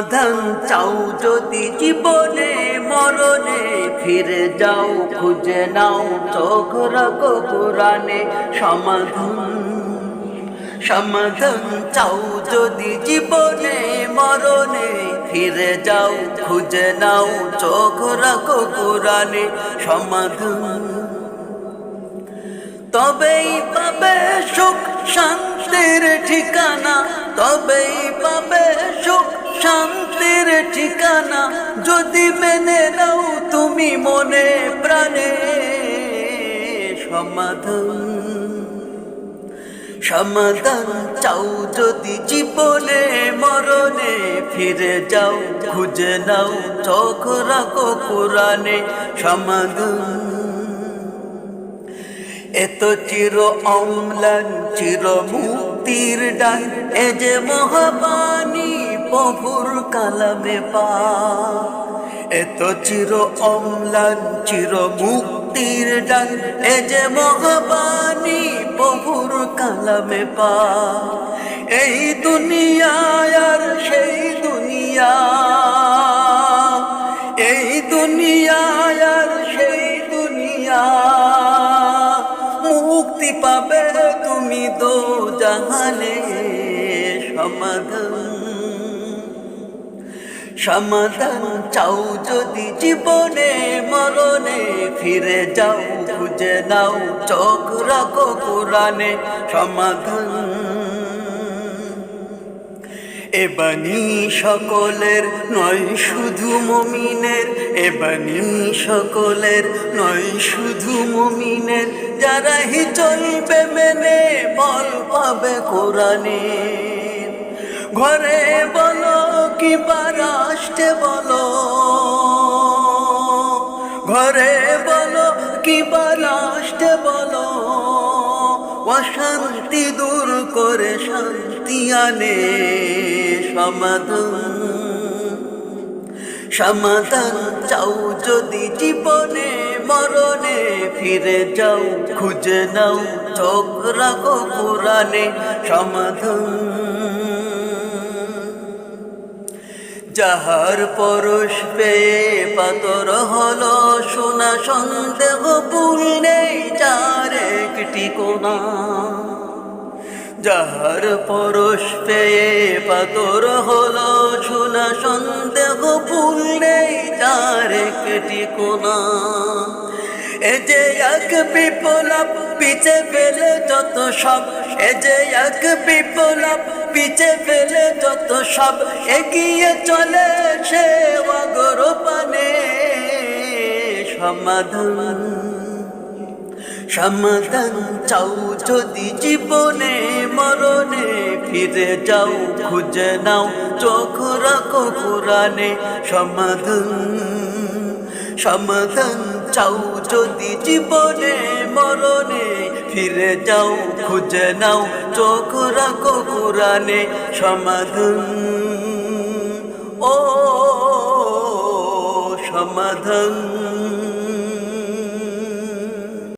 সমাধান চাও যদি জীবনে মরণে, ফিরে যাও খুঁজে নাও চোখ রাখো কোরআনে। সমাধান চাও যদি জীবনে মরণে, ফিরে যাও খুঁজে নাও চোখ রাখো কোরআনে। সমাধান তবেই পাবে সুখ শান্তির ঠিকানা, তবেই পাবে সুখ শান্তির ঠিকানা, যদি মেনে নাও তুমি মনে প্রাণে। সমাধান চাও যদি জীবনে মরণে, ফিরে যাও খুঁজে নাও চোখ রাখো কোরআনে। সমাধান এত চির অম্লান চির মুক্তির ডাক, এ যে মহাবাণী প্রভুর কালামে পাক। এত চির অম্লান চির মুক্তির ডাক, এ যে মহাবাণী প্রভুর কালামে পাক। এই দুনিয়া আর সেই দুনিয়া, এই দুনিয়া আর সেই দুনিয়া, মুক্তি পাবে তুমি দো জাহানে। সমাধান চাও যদি জীবনে মরণে, ফিরে যাও খুঁজে নাও চোখ রাখো কোরআনে। সমাধান এ বাণী সকলের নয় শুধু মুমিনের, এ বাণী সকলের নয় শুধু মুমিনের, যারা হি চলবে মেনে বল পাবে কোরআনে। ঘরে বলো কিংবা রাষ্ট্রে বলো, ঘরে বলো কিংবা রাষ্ট্রে বলো, অশান্তি দূর করে শান্তি আনে। সমাধান চাও যদি জীবনে মরণে, ফিরে যাও খুঁজে নাও চোখ রাখো কোরআনে। যাহার পরশ পেয়ে পাতর হলো সোনা, সন্দেহ ভুল নেই যার একটি কোনা। যাহার পরশ পেয়ে পাতর হলো সোনা, সন্দেহ ভুল নেই যার একটি কোনা। এ যে এক বিপ্লব পিছে ফেলে যত সব, এ যে এক বিপ্লব পিছে ফেলে যত সব, এগিয়ে চলে সে অগ্রপানে। সমাধান চাও যদি জীবনে মরণে, ফিরে যাও খুঁজে নাও চোখ রাখো কোরআনে। সমাধান চাও যদি জীবনে মরণে, ফিরে যাও খুঁজে নাও চোখ রাখো কোরআনে। সমাধান